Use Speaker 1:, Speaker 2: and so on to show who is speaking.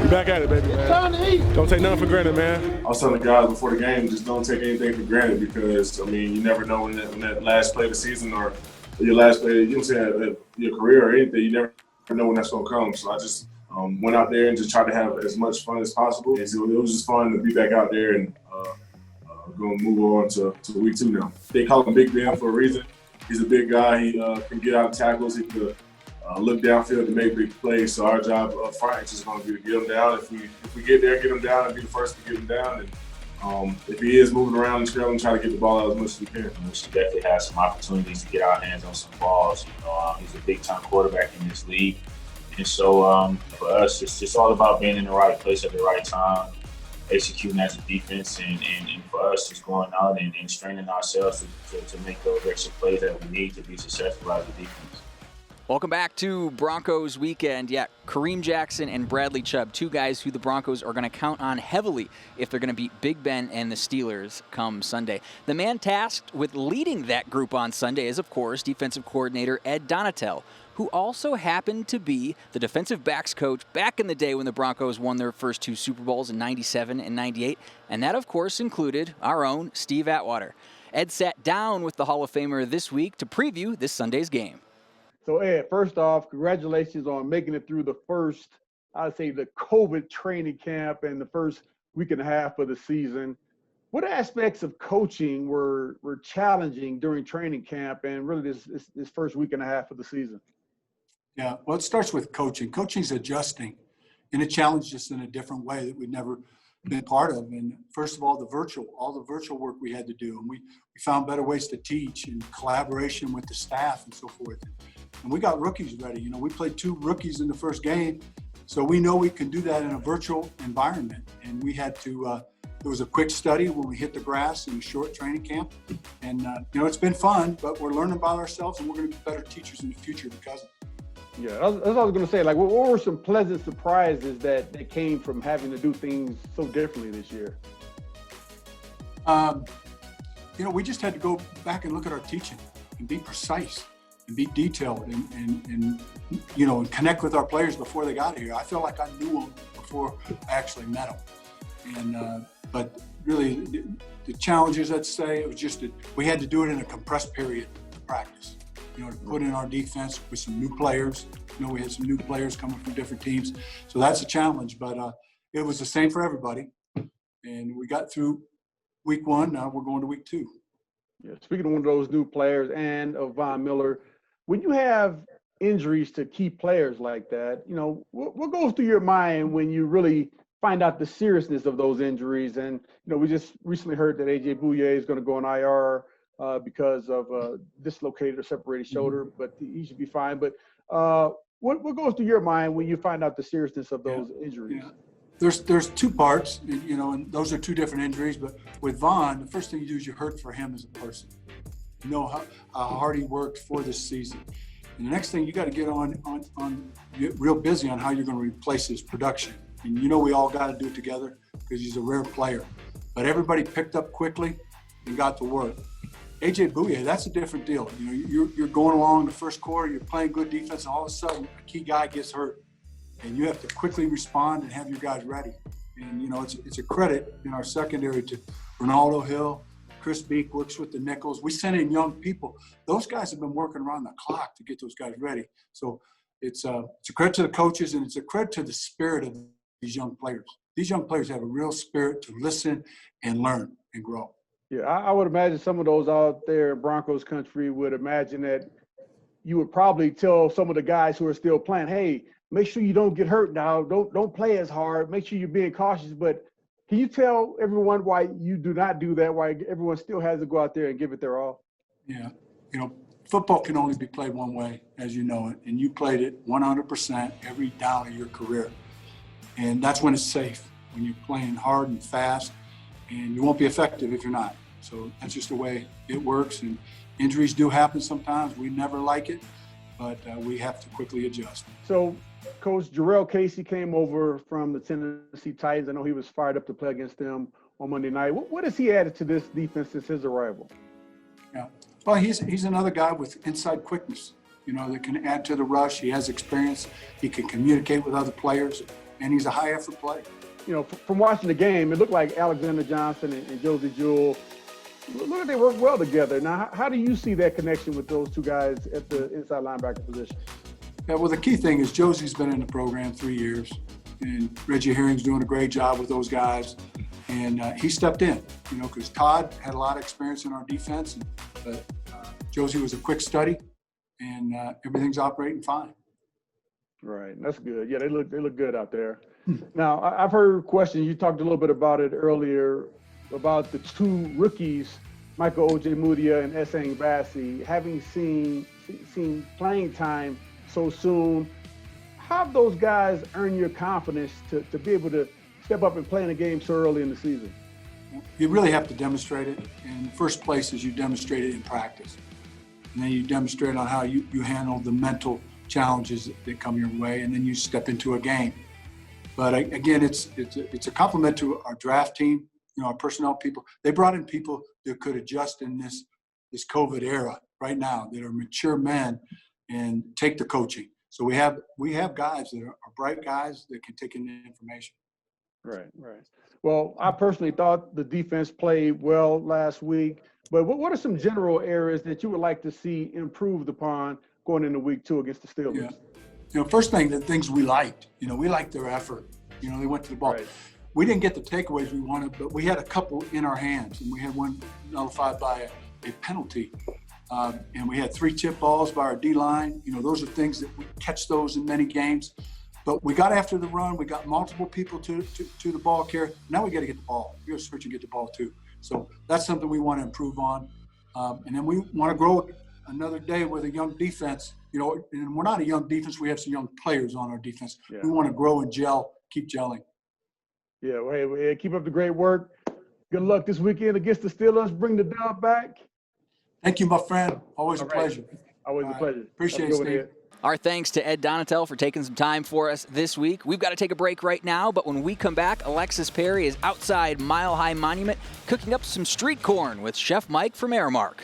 Speaker 1: back at it, baby, man. Don't take nothing for granted, man.
Speaker 2: I was telling the guys before the game, just don't take anything for granted because, I mean, you never know when that last play of the season or your last play, you know what I'm saying, your career or anything, you never know when that's going to come. So I just went out there and just tried to have as much fun as possible. And so it was just fun to be back out there and going to move on to week 2 now. They call him Big Ben for a reason. He's a big guy. He can get out of tackles. He can look downfield to make big plays. So our job up front is just going to be to get him down. If we get there, get him down, and be the first to get him down. And if he is moving around and scrambling, try to get the ball out as much as we can.
Speaker 3: We should definitely have some opportunities to get our hands on some balls. He's a big-time quarterback in this league. And so for us, it's just all about being in the right place at the right time, executing as a defense, and for us, just going out and straining ourselves to make those extra plays that we need to be successful as a defense.
Speaker 4: Welcome back to Broncos Weekend. Yeah, Kareem Jackson and Bradley Chubb, two guys who the Broncos are going to count on heavily if they're going to beat Big Ben and the Steelers come Sunday. The man tasked with leading that group on Sunday is, of course, defensive coordinator Ed Donatel, who also happened to be the defensive backs coach back in the day when the Broncos won their first 2 Super Bowls in '97 and '98. And that, of course, included our own Steve Atwater. Ed sat down with the Hall of Famer this week to preview this Sunday's game.
Speaker 5: So, Ed, first off, congratulations on making it through the first, I'd say, the COVID training camp and the first week and a half of the season. What aspects of coaching were challenging during training camp and really this first week and a half of the season?
Speaker 6: Yeah, well, it starts with coaching. Coaching's adjusting, and it challenged us in a different way that we'd never been part of. And first of all, all the virtual work we had to do, and we found better ways to teach and collaboration with the staff and so forth. And we got rookies ready. You know, we played 2 rookies in the first game, so we know we can do that in a virtual environment. And we had to, it was a quick study when we hit the grass in a short training camp. And, you know, it's been fun, but we're learning about ourselves, and we're going to be better teachers in the future because of it.
Speaker 5: Yeah, that's what I was going to say. Like, what were some pleasant surprises that came from having to do things so differently this year?
Speaker 6: You know, we just had to go back and look at our teaching and be precise and be detailed and you know, and connect with our players before they got here. I feel like I knew them before I actually met them. And but really, the challenges, I'd say, it was just that we had to do it in a compressed period of practice. You know, to put in our defense with some new players. You know, we had some new players coming from different teams. So that's a challenge, but it was the same for everybody. And we got through week 1, now we're going to week 2.
Speaker 5: Yeah, speaking of one of those new players and of Von Miller, when you have injuries to key players like that, you know, what goes through your mind when you really find out the seriousness of those injuries? And, you know, we just recently heard that A.J. Bouye is going to go on IR because of dislocated or separated shoulder, but he should be fine. But what goes through your mind when you find out the seriousness of those injuries?
Speaker 6: Yeah. There's 2 parts, you know, and those are 2 different injuries. But with Von, the first thing you do is you hurt for him as a person. You know how hard he worked for this season. And the next thing, you got to get get real busy on how you're going to replace his production. And you know we all got to do it together because he's a rare player. But everybody picked up quickly and got to work. A.J. Bouye, that's a different deal. You know, you're going along the first quarter, you're playing good defense, and all of a sudden a key guy gets hurt. And you have to quickly respond and have your guys ready. And, you know, it's a credit in our secondary to Ronaldo Hill. Chris Beek works with the nickels. We send in young people. Those guys have been working around the clock to get those guys ready. So it's a credit to the coaches, and it's a credit to the spirit of these young players. These young players have a real spirit to listen and learn and grow.
Speaker 5: Yeah, I would imagine some of those out there in Broncos country would imagine that you would probably tell some of the guys who are still playing, hey, make sure you don't get hurt now. Don't play as hard. Make sure you're being cautious. But can you tell everyone why you do not do that, why everyone still has to go out there and give it their all?
Speaker 6: Yeah. You know, football can only be played one way, as you know it, and you played it 100% every down of your career. And that's when it's safe, when you're playing hard and fast, and you won't be effective if you're not. So that's just the way it works, and injuries do happen sometimes. We never like it, but we have to quickly adjust.
Speaker 5: So, Coach Jarrell Casey came over from the Tennessee Titans. I know he was fired up to play against them on Monday night. What has he added to this defense since his arrival?
Speaker 6: Yeah, well, he's another guy with inside quickness, you know, that can add to the rush. He has experience. He can communicate with other players. and he's a high effort player.
Speaker 5: You know, from watching the game, it looked like Alexander Johnson and Josie Jewell, look like they work well together. Now, how do you see that connection with those two guys at the inside linebacker position?
Speaker 6: Yeah, well, the key thing is Josie's been in the program 3 years, and Reggie Herring's doing a great job with those guys. And he stepped in, you know, because Todd had a lot of experience in our defense, but Josie was a quick study, and everything's operating fine.
Speaker 5: Right, that's good. Yeah, they look good out there. Now, I've heard questions. You talked a little bit about it earlier about the two rookies, Michael Ojemudia and Essang Bassi, having seen playing time so soon. How have those guys earned your confidence to be able to step up and play in a game so early in the season?
Speaker 6: You really have to demonstrate it. And the first place is you demonstrate it in practice. And then you demonstrate on how you handle the mental challenges that come your way, and then you step into a game. But again, it's a compliment to our draft team, you know, our personnel people. They brought in people that could adjust in this COVID era right now, that are mature men and take the coaching. So we have guys that are bright guys that can take in the information.
Speaker 5: Right. Well, I personally thought the defense played well last week, but what are some general areas that you would like to see improved upon going into week 2 against the Steelers?
Speaker 6: Yeah. You know, first thing, the things we liked, you know, we liked their effort. You know, they went to the ball.
Speaker 5: Right.
Speaker 6: We didn't get the takeaways we wanted, but we had a couple in our hands, and we had one nullified by a penalty. And we had 3 tip balls by our D-line. You know, those are things that we catch those in many games. But we got after the run. We got multiple people to the ball carrier. Now we got to get the ball. We got to switch and get the ball too. So that's something we want to improve on. And then we want to grow another day with a young defense. You know, and we're not a young defense. We have some young players on our defense. Yeah. We want to grow and gel, keep gelling.
Speaker 5: Yeah, well, hey, keep up the great work. Good luck this weekend against the Steelers. Bring the dub back.
Speaker 6: Thank you, my friend. Always a pleasure.
Speaker 5: Always a pleasure.
Speaker 6: Appreciate it, Steve.
Speaker 4: Our thanks to Ed Donatel for taking some time for us this week. We've got to take a break right now, but when we come back, Alexis Perry is outside Mile High Monument cooking up some street corn with Chef Mike from Aramark.